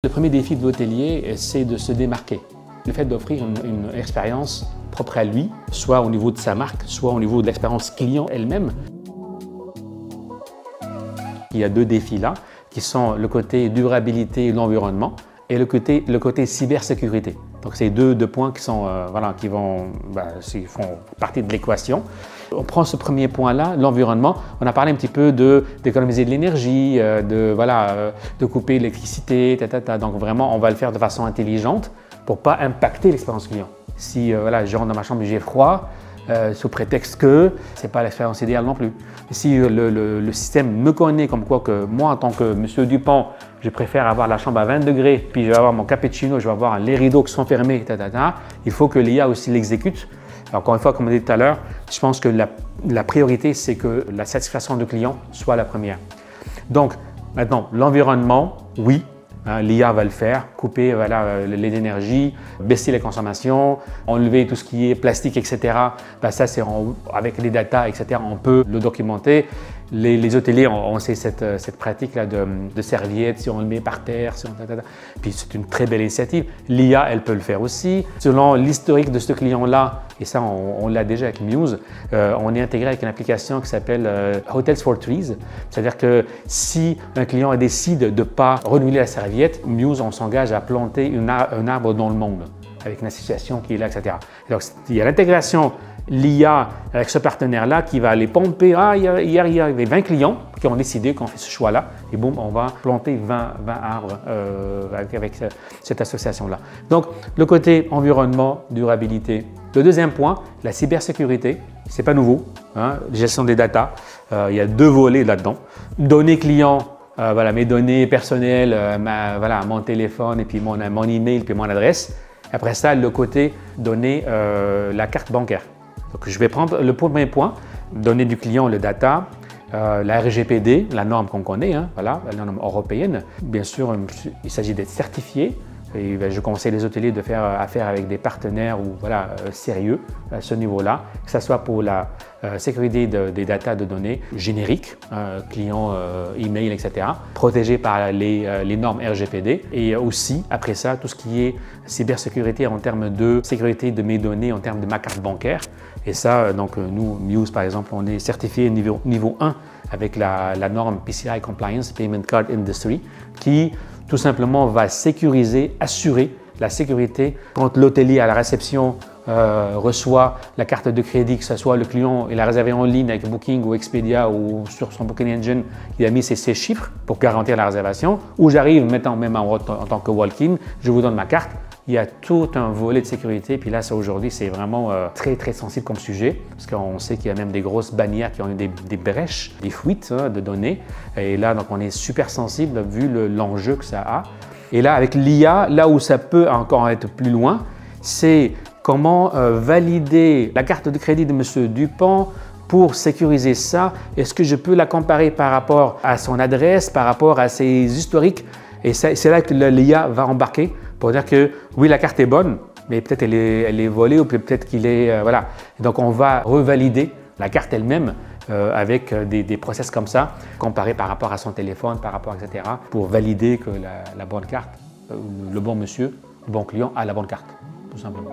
Le premier défi de l'hôtelier, c'est de se démarquer. Le fait d'offrir une expérience propre à lui, soit au niveau de sa marque, soit au niveau de l'expérience client elle-même. Il y a deux défis là, qui sont le côté durabilité de l'environnement et le côté cybersécurité. Donc c'est deux points qui sont, qui font partie de l'équation. On prend ce premier point-là, l'environnement. On a parlé un petit peu d'économiser de l'énergie, de couper l'électricité, Donc vraiment, on va le faire de façon intelligente pour ne pas impacter l'expérience client. Si je rentre dans ma chambre et j'ai froid, sous prétexte que ce n'est pas l'expérience idéale non plus. Si le système me connaît comme quoi que moi, en tant que monsieur Dupont, je préfère avoir la chambre à 20 degrés, puis je vais avoir mon cappuccino, je vais avoir les rideaux qui sont fermés, il faut que l'IA aussi l'exécute. Encore une fois, comme on dit tout à l'heure, je pense que la priorité, c'est que la satisfaction du client soit la première. Donc, maintenant, l'environnement, oui, l'IA va le faire, couper les énergies, baisser les consommations, enlever tout ce qui est plastique, etc. Ça, c'est avec les data, etc. On peut le documenter. Les hôteliers ont cette pratique-là de serviettes, si on le met par terre, puis c'est une très belle initiative. L'IA, elle peut le faire aussi. Selon l'historique de ce client-là, et ça, on l'a déjà avec Muse, on est intégré avec une application qui s'appelle Hotels for Trees. C'est-à-dire que si un client décide de ne pas renouveler la serviette, Muse, on s'engage à planter un arbre dans le monde, avec une association qui est là, etc. Donc, il y a l'intégration l'IA avec ce partenaire-là qui va aller pomper. Hier, il y avait 20 clients qui ont décidé qu'on fait ce choix-là et boum, on va planter 20 arbres avec cette association-là. Donc, le côté environnement, durabilité. Le deuxième point, la cybersécurité. Ce n'est pas nouveau, gestion des data. Il y a deux volets là-dedans. Données clients, mes données personnelles, mon téléphone et puis mon email puis mon adresse. Après ça, le côté donner la carte bancaire. Donc, je vais prendre le premier point, donner du client le data, la RGPD, la norme qu'on connaît, la norme européenne. Bien sûr, il s'agit d'être certifié. Et je conseille les hôteliers de faire affaire avec des partenaires sérieux à ce niveau-là, que ce soit pour la sécurité des data de données génériques, clients, email, etc., protégés par les normes RGPD. Et aussi, après ça, tout ce qui est cybersécurité en termes de sécurité de mes données, en termes de ma carte bancaire. Et ça, donc nous, Muse, par exemple, on est certifié niveau 1 avec la norme PCI Compliance, Payment Card Industry, qui tout simplement va sécuriser, assurer la sécurité quand l'hôtelier à la réception reçoit la carte de crédit, que ce soit le client il a réservé en ligne avec Booking ou Expedia ou sur son Booking Engine, il a mis ces chiffres pour garantir la réservation, ou j'arrive maintenant même en tant que walk-in, je vous donne ma carte. Il y a tout un volet de sécurité, puis là, aujourd'hui, c'est vraiment très, très sensible comme sujet, parce qu'on sait qu'il y a même des grosses bannières qui ont eu des brèches, des fuites de données. Et là, donc, on est super sensible vu l'enjeu que ça a. Et là, avec l'IA, là où ça peut encore être plus loin, c'est comment valider la carte de crédit de M. Dupont pour sécuriser ça. Est-ce que je peux la comparer par rapport à son adresse, par rapport à ses historiques? Et c'est là que l'IA va embarquer pour dire que oui, la carte est bonne, mais peut-être elle est volée ou peut-être qu'il est… Donc, on va revalider la carte elle-même avec des process comme ça, comparé par rapport à son téléphone, par rapport, etc., pour valider que la bonne carte, le bon monsieur, le bon client a la bonne carte, tout simplement.